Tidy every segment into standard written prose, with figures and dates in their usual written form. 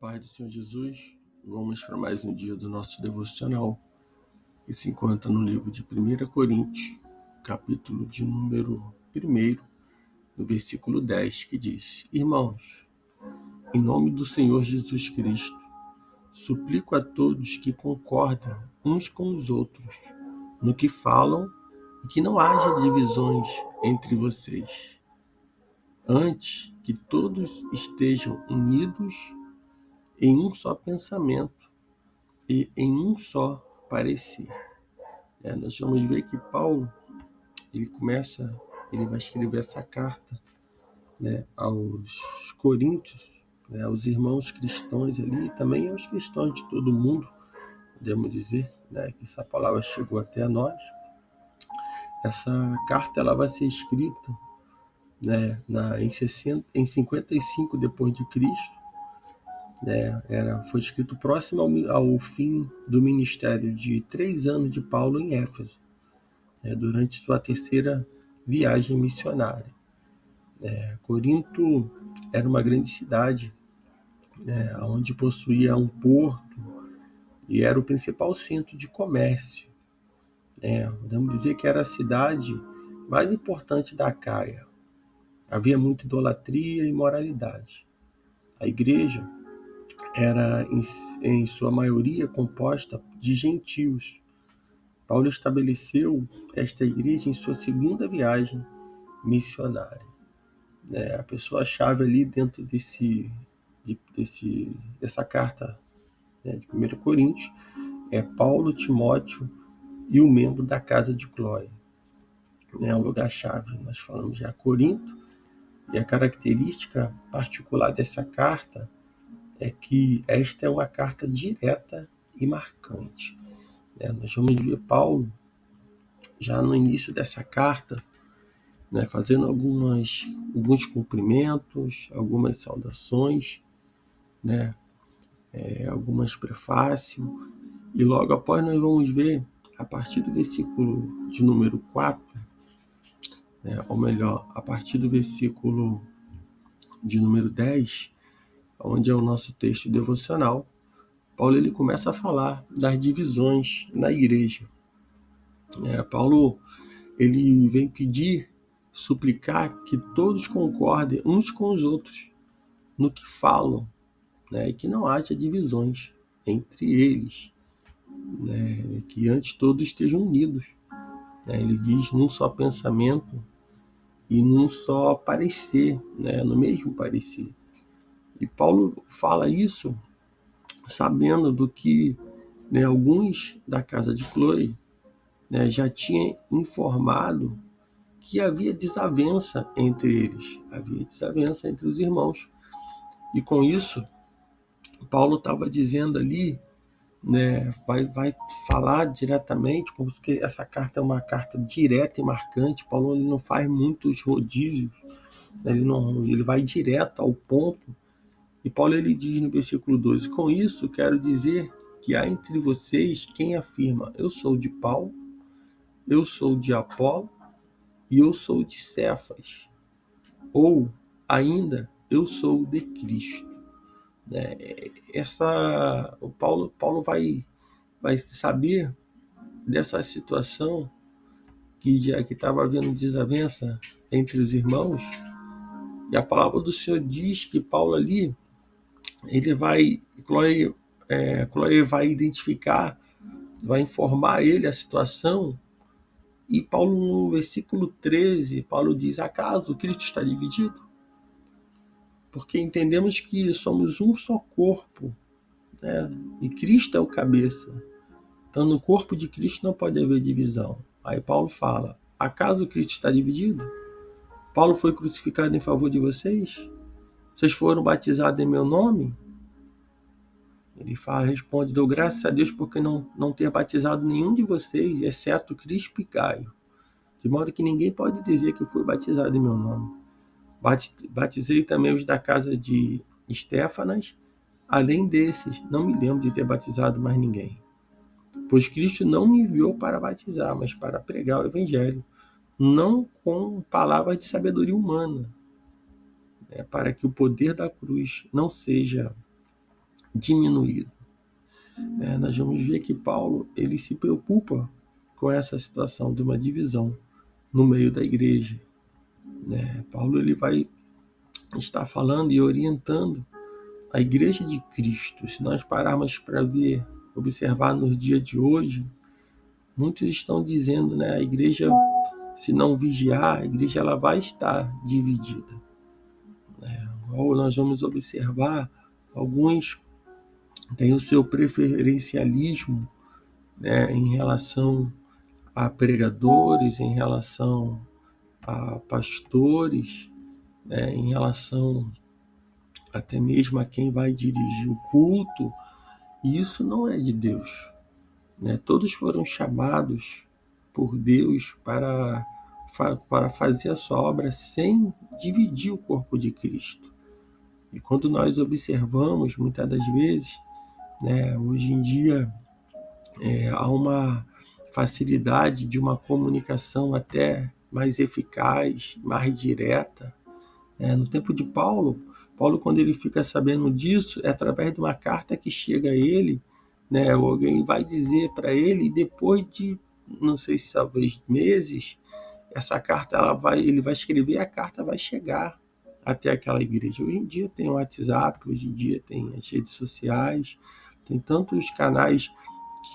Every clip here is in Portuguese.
Na paz do Senhor Jesus, vamos para mais um dia do nosso devocional, que se encontra no livro de 1 Coríntios, capítulo de número 1, no versículo 10, que diz: Irmãos, em nome do Senhor Jesus Cristo, suplico a todos que concordam uns com os outros no que falam e que não haja divisões entre vocês. Antes, que todos estejam unidos em um só pensamento e em um só parecer. Nós vamos ver que Paulo, ele vai escrever essa carta, aos coríntios, aos irmãos cristãos ali, e também aos cristãos de todo mundo, podemos dizer, que essa palavra chegou até nós. Essa carta ela vai ser escrita em 55 depois de Cristo. Foi escrito próximo ao fim do ministério de 3 anos de Paulo em Éfeso, durante sua terceira viagem missionária. Corinto era uma grande cidade, onde possuía um porto e era o principal centro de comércio. Podemos dizer que era a cidade mais importante da Acaia. Havia muita idolatria e imoralidade. A igreja era, em sua maioria, composta de gentios. Paulo estabeleceu esta igreja em sua segunda viagem missionária. A pessoa-chave ali dentro dessa carta, de 1 Coríntios é Paulo, Timóteo e o membro da casa de Cloé. É um lugar-chave. Nós falamos já Corinto, e a característica particular dessa carta é que esta é uma carta direta e marcante. Nós vamos ver Paulo, já no início dessa carta, fazendo alguns cumprimentos, algumas saudações, algumas prefácios, e logo após nós vamos ver, a partir do versículo de número 4, ou melhor, a partir do versículo de número 10, onde é o nosso texto devocional, Paulo ele começa a falar das divisões na igreja. Paulo ele vem suplicar que todos concordem uns com os outros no que falam, e que não haja divisões entre eles, que antes todos estejam unidos. Ele diz num só pensamento e num só parecer, no mesmo parecer. E Paulo fala isso sabendo do que alguns da casa de Cloé já tinham informado que havia desavença entre eles, havia desavença entre os irmãos. E com isso, Paulo estava dizendo ali, vai falar diretamente, porque essa carta é uma carta direta e marcante. Paulo ele não faz muitos rodízios, ele vai direto ao ponto. E Paulo ele diz no versículo 12: com isso quero dizer que há entre vocês quem afirma: eu sou de Paulo, eu sou de Apolo e eu sou de Cefas, ou ainda eu sou de Cristo. O Paulo vai saber dessa situação que estava havendo desavença entre os irmãos, e a palavra do Senhor diz que Paulo ali, Cloé vai identificar, vai informar ele a situação, e Paulo no versículo 13, Paulo diz: acaso Cristo está dividido? Porque entendemos que somos um só corpo, e Cristo é o cabeça. Então no corpo de Cristo não pode haver divisão. Aí Paulo fala: acaso Cristo está dividido? Paulo foi crucificado em favor de vocês? Vocês foram batizados em meu nome? Ele responde: dou graças a Deus porque não ter batizado nenhum de vocês, exceto Crispo e Gaio, de modo que ninguém pode dizer que foi batizado em meu nome. Batizei também os da casa de Estéfanas. Além desses, não me lembro de ter batizado mais ninguém. Pois Cristo não me enviou para batizar, mas para pregar o evangelho, não com palavras de sabedoria humana, para que o poder da cruz não seja diminuído. Nós vamos ver que Paulo ele se preocupa com essa situação de uma divisão no meio da igreja. Paulo ele vai estar falando e orientando a igreja de Cristo. Se nós pararmos para ver, observar nos dias de hoje, muitos estão dizendo, a igreja, se não vigiar, a igreja ela vai estar dividida. Ou nós vamos observar, alguns têm o seu preferencialismo, em relação a pregadores, em relação a pastores, em relação até mesmo a quem vai dirigir o culto, e isso não é de Deus. Todos foram chamados por Deus para fazer a sua obra sem dividir o corpo de Cristo. E quando nós observamos, muitas das vezes, hoje em dia, há uma facilidade de uma comunicação até mais eficaz, mais direta. No tempo de Paulo, quando ele fica sabendo disso, é através de uma carta que chega a ele, alguém vai dizer para ele, e depois de, não sei se talvez meses, essa carta ele vai escrever, e a carta vai chegar até aquela igreja. Hoje em dia tem o WhatsApp, hoje em dia tem as redes sociais, tem tantos canais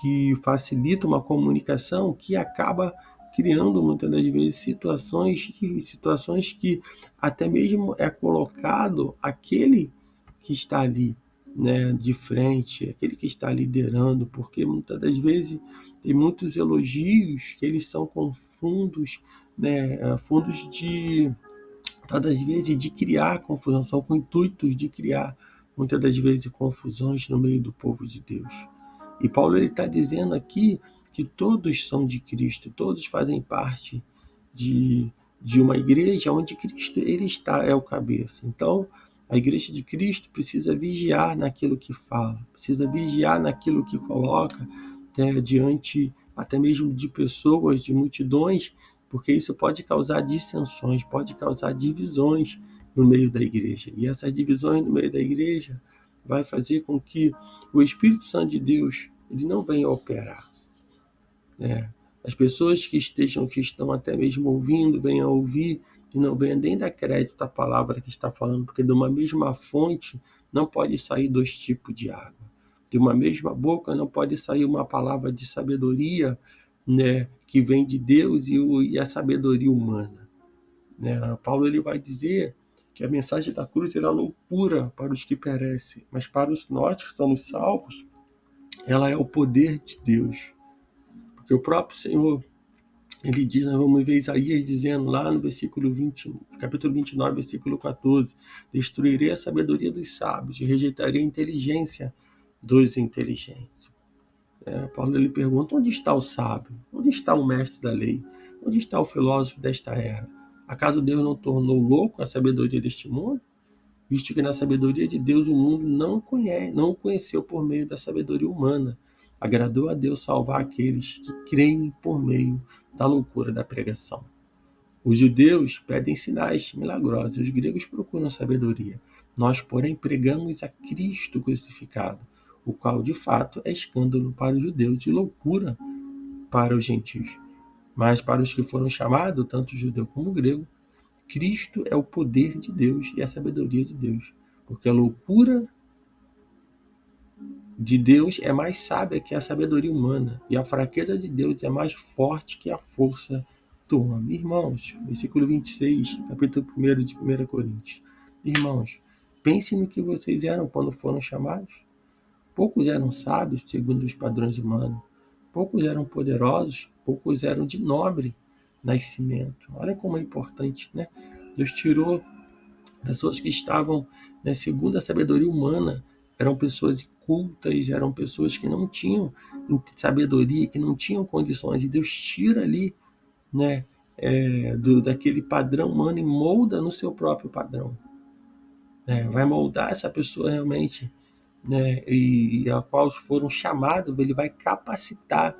que facilitam uma comunicação que acaba criando muitas das vezes situações que até mesmo é colocado aquele que está ali, de frente, aquele que está liderando, porque muitas das vezes tem muitos elogios que eles são com fundos, fundos de, muitas das vezes, de criar confusão, são com intuitos de criar muitas das vezes confusões no meio do povo de Deus. E Paulo está dizendo aqui que todos são de Cristo, todos fazem parte de uma igreja onde Cristo ele está, é o cabeça. Então, a igreja de Cristo precisa vigiar naquilo que fala, precisa vigiar naquilo que coloca, diante até mesmo de pessoas, de multidões, porque isso pode causar dissensões, pode causar divisões no meio da igreja. E essas divisões no meio da igreja vai fazer com que o Espírito Santo de Deus ele não venha operar. As pessoas que estão até mesmo ouvindo, venham ouvir e não venham nem dar crédito à palavra que está falando, porque de uma mesma fonte não pode sair dois tipos de água. De uma mesma boca não pode sair uma palavra de sabedoria, que vem de Deus e a sabedoria humana. Paulo ele vai dizer que a mensagem da cruz era loucura para os que perecem, mas para os nós que estamos salvos, ela é o poder de Deus. Porque o próprio Senhor, ele diz, nós vamos ver Isaías dizendo lá no capítulo 29, versículo 14, destruirei a sabedoria dos sábios e rejeitarei a inteligência dos inteligentes. Paulo ele pergunta, onde está o sábio? Onde está o mestre da lei? Onde está o filósofo desta era? Acaso Deus não tornou louco a sabedoria deste mundo? Visto que na sabedoria de Deus o mundo não o conheceu por meio da sabedoria humana. Agradou a Deus salvar aqueles que creem por meio da loucura da pregação. Os judeus pedem sinais milagrosos, os gregos procuram sabedoria. Nós, porém, pregamos a Cristo crucificado, o qual, de fato, é escândalo para os judeus e loucura para os gentios. Mas para os que foram chamados, tanto judeu como grego, Cristo é o poder de Deus e a sabedoria de Deus, porque a loucura de Deus é mais sábia que a sabedoria humana, e a fraqueza de Deus é mais forte que a força do homem. Irmãos, versículo 26, capítulo 1 de 1 Coríntios. Irmãos, pensem no que vocês eram quando foram chamados. Poucos eram sábios, segundo os padrões humanos. Poucos eram poderosos, poucos eram de nobre nascimento. Olha como é importante, Deus tirou pessoas que estavam, segundo a sabedoria humana, eram pessoas cultas, eram pessoas que não tinham sabedoria, que não tinham condições, e Deus tira ali, daquele padrão humano e molda no seu próprio padrão. Vai moldar essa pessoa realmente, e a qual foram chamados, ele vai capacitar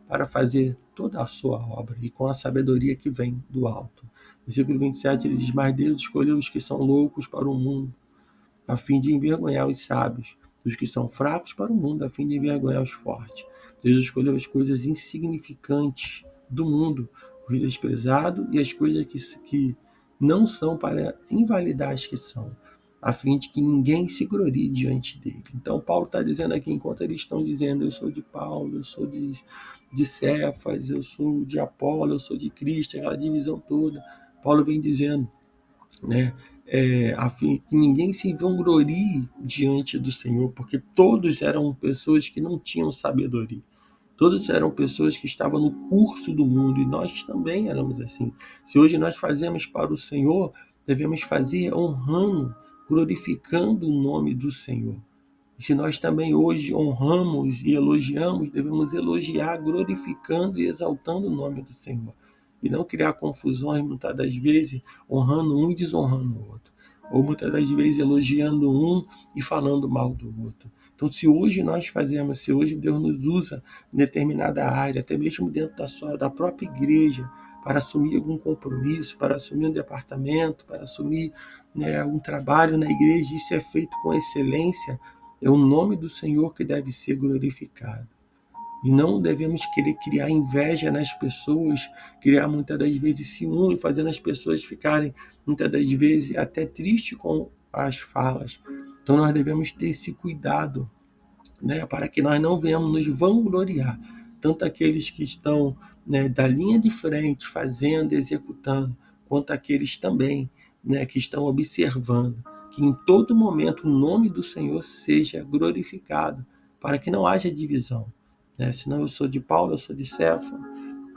para fazer toda a sua obra, e com a sabedoria que vem do alto. Versículo 27, ele diz, mas Deus escolheu os que são loucos para o mundo, a fim de envergonhar os sábios. dos que são fracos para o mundo, a fim de envergonhar os fortes. Deus escolheu as coisas insignificantes do mundo, o desprezado e as coisas que não são, para invalidar as que são, a fim de que ninguém se glorie diante dele. Então Paulo está dizendo aqui, enquanto eles estão dizendo, eu sou de Paulo, eu sou de Cefas, eu sou de Apolo, eu sou de Cristo, aquela divisão toda, Paulo vem dizendo, né, a fim que ninguém se vanglorie diante do Senhor, porque todos eram pessoas que não tinham sabedoria. Todos eram pessoas que estavam no curso do mundo, e nós também éramos assim. Se hoje nós fazemos para o Senhor, devemos fazer honrando, glorificando o nome do Senhor. E se nós também hoje honramos e elogiamos, devemos elogiar, glorificando e exaltando o nome do Senhor. E não criar confusões, muitas das vezes, honrando um e desonrando o outro. Ou muitas das vezes elogiando um e falando mal do outro. Então, se hoje nós fazemos, se hoje Deus nos usa em determinada área, até mesmo dentro da própria igreja, para assumir algum compromisso, para assumir um departamento, para assumir, né, um trabalho na igreja, isso é feito com excelência, é o nome do Senhor que deve ser glorificado. E não devemos querer criar inveja nas pessoas, criar muitas das vezes ciúme, fazendo as pessoas ficarem muitas das vezes até tristes com as falas. Então nós devemos ter esse cuidado, né, para que nós não venhamos nos vangloriar, tanto aqueles que estão, né, da linha de frente, fazendo, executando, quanto aqueles também, né, que estão observando, que em todo momento o nome do Senhor seja glorificado, para que não haja divisão. Né? Senão eu sou de Paulo, eu sou de Cefa,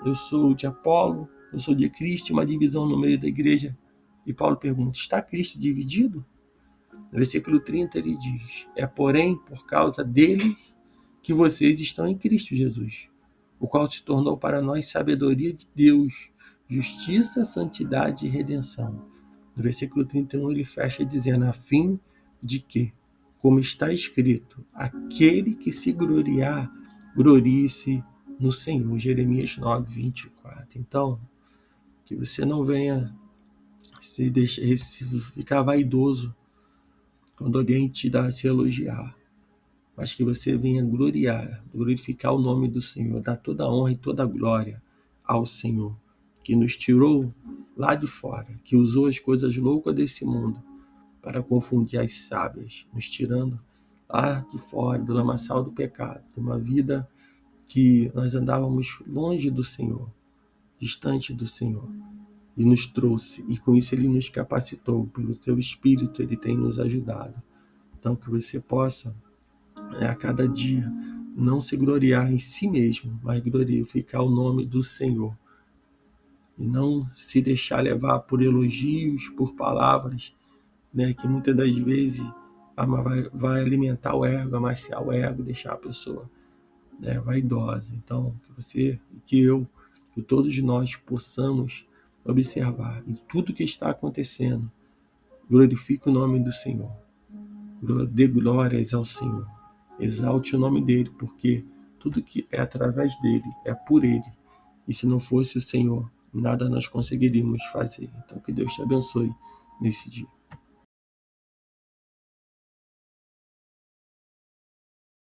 eu sou de Apolo, eu sou de Cristo, uma divisão no meio da igreja. E Paulo pergunta, está Cristo dividido? No versículo 30 ele diz, porém por causa dele que vocês estão em Cristo Jesus, o qual se tornou para nós sabedoria de Deus, justiça, santidade e redenção. No versículo 31 ele fecha dizendo, a fim de que, como está escrito, aquele que se gloriar, glorie-se no Senhor. Jeremias 9, 24. Então, que você não venha se ficar vaidoso quando alguém te elogiar, mas que você venha glorificar o nome do Senhor, dar toda a honra e toda a glória ao Senhor, que nos tirou lá de fora, que usou as coisas loucas desse mundo para confundir as sábias, nos tirando lá de fora, do lamaçal do pecado, de uma vida que nós andávamos longe do Senhor, distante do Senhor, e nos trouxe, e com isso ele nos capacitou, pelo seu Espírito ele tem nos ajudado. Então que você possa, a cada dia, não se gloriar em si mesmo, mas glorificar o nome do Senhor. E não se deixar levar por elogios, por palavras, né, que muitas das vezes vai alimentar o ego, amaciar o ego, deixar a pessoa, né, vaidosa. Então, que todos nós possamos observar em tudo que está acontecendo, glorifique o nome do Senhor, dê glórias ao Senhor, exalte o nome dele, porque tudo que é através dele é por ele, e se não fosse o Senhor, nada nós conseguiríamos fazer. Então que Deus te abençoe nesse dia.